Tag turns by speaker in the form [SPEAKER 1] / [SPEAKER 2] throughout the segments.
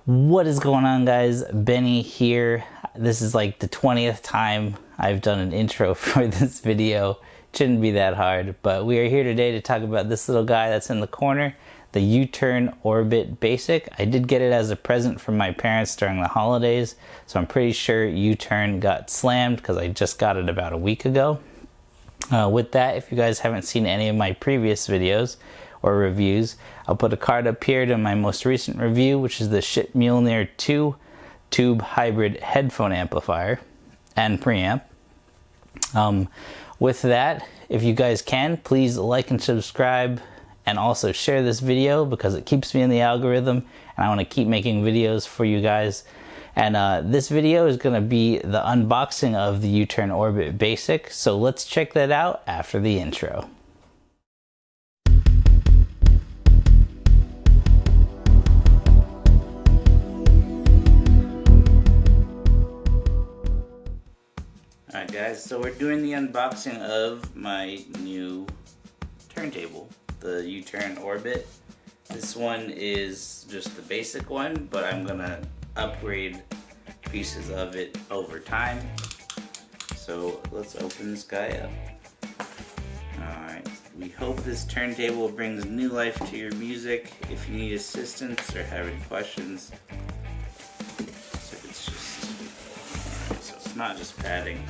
[SPEAKER 1] What is going on, guys? Benny here. This is like the 20th time I've done an intro for this video. Shouldn't be that hard, but we are here today to talk about this little guy that's in the corner, the U-Turn Orbit Basic. I did get it as a present from my parents during the holidays, so I'm pretty sure U-Turn got slammed because I just got it about a week ago. With that, if you guys haven't seen any of my previous videos or reviews, I'll put a card up here to my most recent review, which is the Schiit Mjolnir 2 tube hybrid headphone amplifier and preamp. With that, if you guys can, please like and subscribe, and also share this video because it keeps me in the algorithm and I want to keep making videos for you guys. And this video is going to be the unboxing of the U-Turn Orbit Basic, so let's check that out after the intro. Alright guys, so we're doing the unboxing of my new turntable, the U-Turn Orbit. This one is just the basic one, but I'm gonna upgrade pieces of it over time. So let's open this guy up. Alright, we hope this turntable brings new life to your music. If you need assistance or have any questions, so it's not just padding.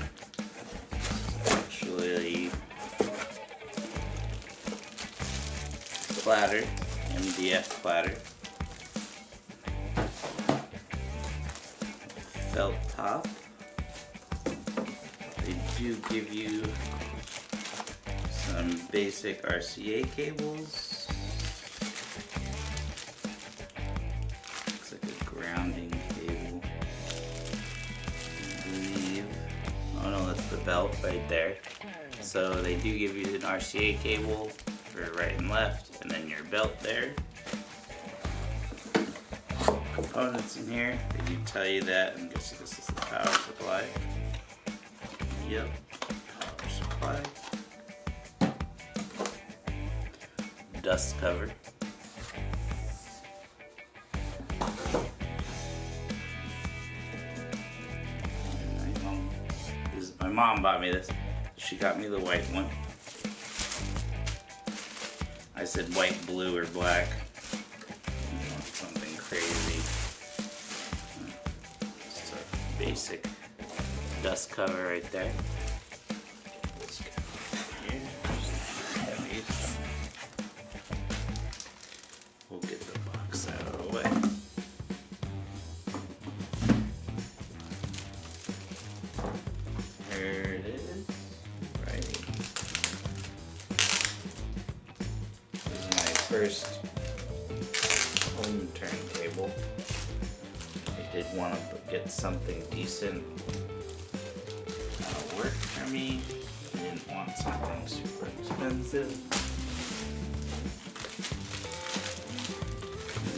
[SPEAKER 1] It's actually platter, MDF platter. Felt top. They do give you some basic RCA cables. Looks like a grounding cable, I believe. Oh no, that's the belt right there. So they do give you an RCA cable for right and left, and then your belt there. Components in here, they do tell you that. I'm guessing this is the power supply. Yep, power supply. Dust cover. My mom bought me this. She got me the white one. I said white, blue, or black. Something crazy. Just a basic dust cover right there. Let's get here. Heavy. We'll get the box out of the way. There it is. Right. This is my first home turntable. I did want to get something decent work for me. I didn't want something super expensive.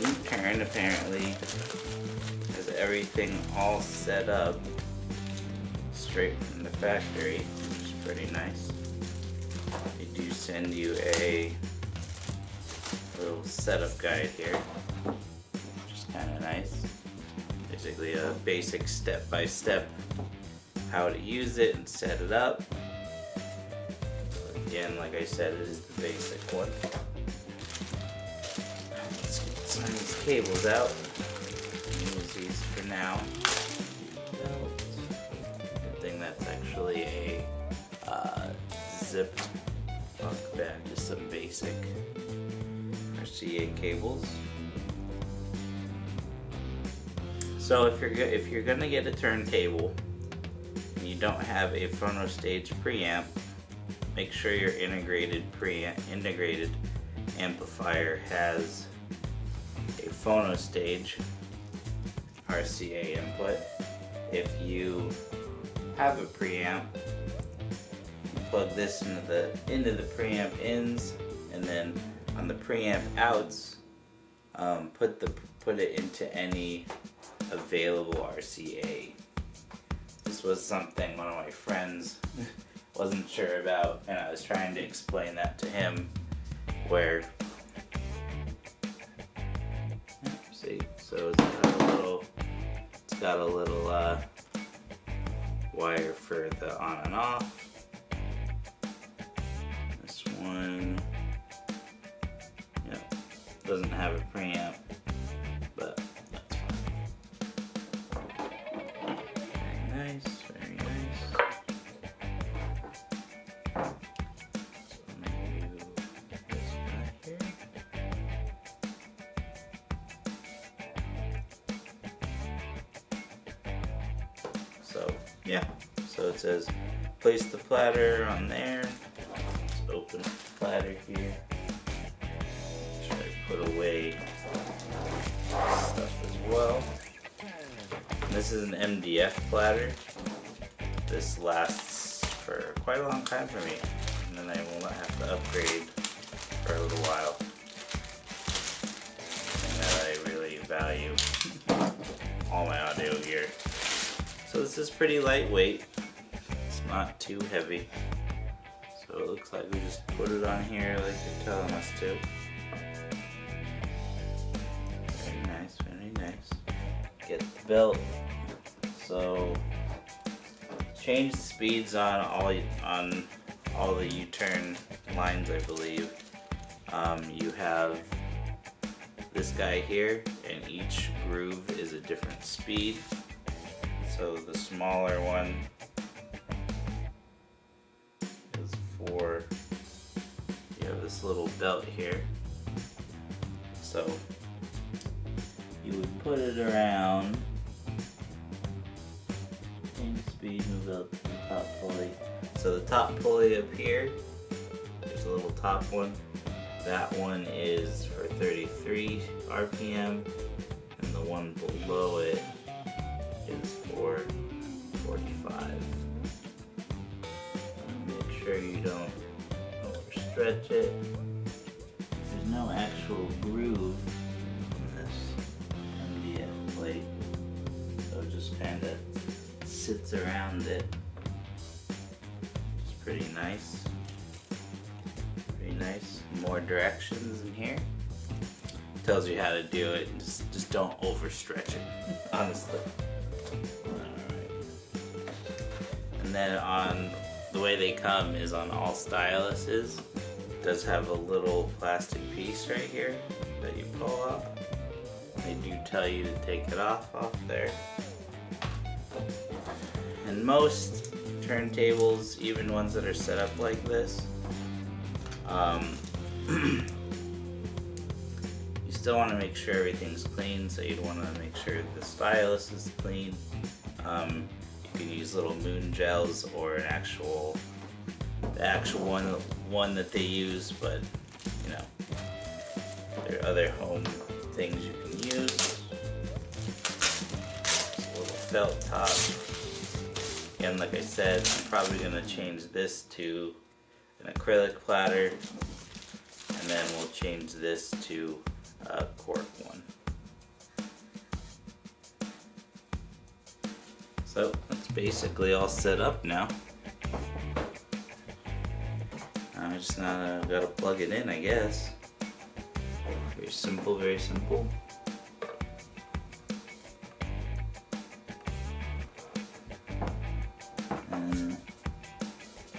[SPEAKER 1] U-Turn apparently has everything all set up straight from the factory, which is pretty nice. They do send you a little setup guide here, which is kind of nice. Basically a basic step-by-step how to use it and set it up. Again, like I said, it is the basic one. Let's get some of these cables out. Use these for now. Good thing that's actually a zipped buck bag, just some basic RCA cables. So if you're gonna get a turntable and you don't have a phono stage preamp, make sure your integrated amplifier has a phono stage RCA input. If you have a preamp, plug this into the preamp ins, and then on the preamp outs, put it into any available RCA. This was something one of my friends wasn't sure about, and I was trying to explain that to him, where see See, so it's got a little wire for the on and off. This one, yep, doesn't have a preamp, but that's fine. Very nice, very nice. So I'm gonna do this back here. So yeah, so it says place the platter on there. Let's open the platter here. Try to put away stuff as well. And this is an MDF platter. This lasts for quite a long time for me, and then I will not have to upgrade for a little while. And that I really value all my audio gear. So this is pretty lightweight, it's not too heavy. So it looks like we just put it on here like they're telling us to. Very nice, very nice. Get the belt. So change the speeds on all the U-turn lines, I believe. You have this guy here, and each groove is a different speed. So the smaller one is for, you have this little belt here. So you would put it around, change speed, move up to the top pulley. So the top pulley up here, there's a little top one. That one is for 33 RPM, and the one below it is for 45. Make sure you don't overstretch it. There's no actual groove on this MDF plate, so it just kind of sits around it. It's pretty nice. Pretty nice. More directions in here. Tells you how to do it. Just don't overstretch it, honestly. And then on the way they come is on all styluses. It does have a little plastic piece right here that you pull off. They do tell you to take it off there. And most turntables, even ones that are set up like this, you still want to make sure everything's clean, so you'd want to make sure the stylus is clean. You can use little moon gels or the actual one that they use, but you know, there are other home things you can use. Just a little felt top. Again, like I said, I'm probably going to change this to an acrylic platter, and then we'll change this to a cork one. So that's basically all set up now. I just gotta plug it in, I guess. Very simple, very simple. And in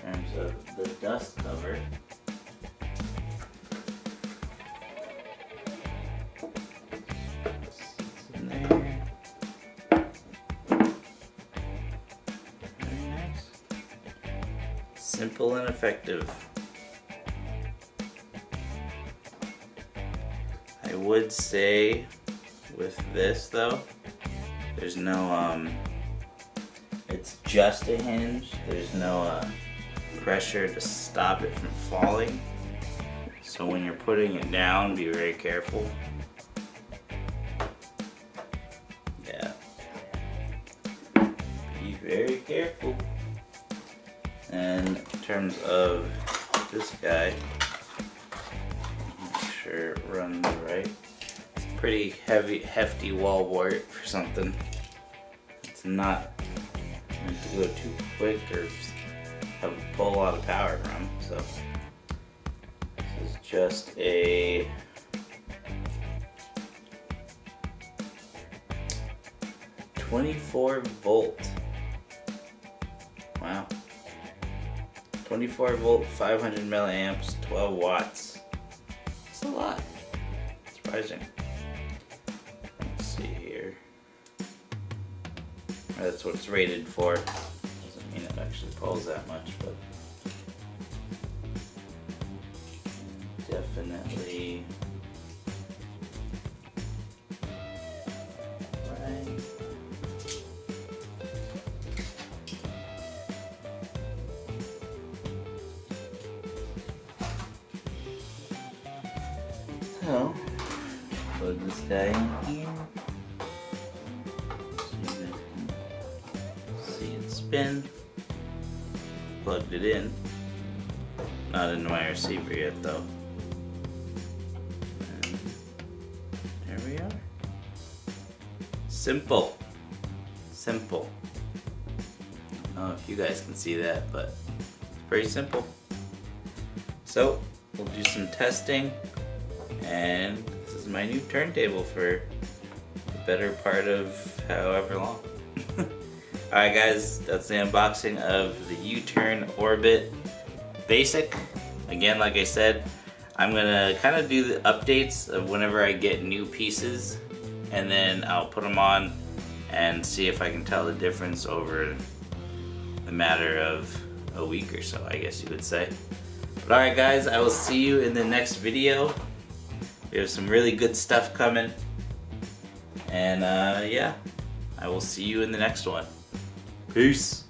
[SPEAKER 1] terms of the dust cover, it's in there. Very nice. Simple and effective. I would say with this though, there's no it's just a hinge. There's no pressure to stop it from falling. So when you're putting it down, be very careful. Yeah. Be very careful. And in terms of this guy, make sure it runs right. It's pretty hefty wall wart for something. It's not meant to go too quick or pull a lot of power from. So this is just a 24-volt. Wow. 24-volt, 500 milliamps, 12 watts. That's a lot. Surprising. Let's see here. That's what it's rated for. Doesn't mean it actually pulls that much, but definitely right. So, plug this guy in here. So you guys can see it spin. Plugged it in. Not into my receiver yet though. And there we are. Simple. Simple. I don't know if you guys can see that, but it's pretty simple. So, we'll do some testing. And this is my new turntable for the better part of however long. Alright guys, that's the unboxing of the U-Turn Orbit Basic. Again, like I said, I'm gonna kind of do the updates of whenever I get new pieces, and then I'll put them on and see if I can tell the difference over the matter of a week or so, I guess you would say. But alright guys, I will see you in the next video. We have some really good stuff coming. And yeah, I will see you in the next one. Peace.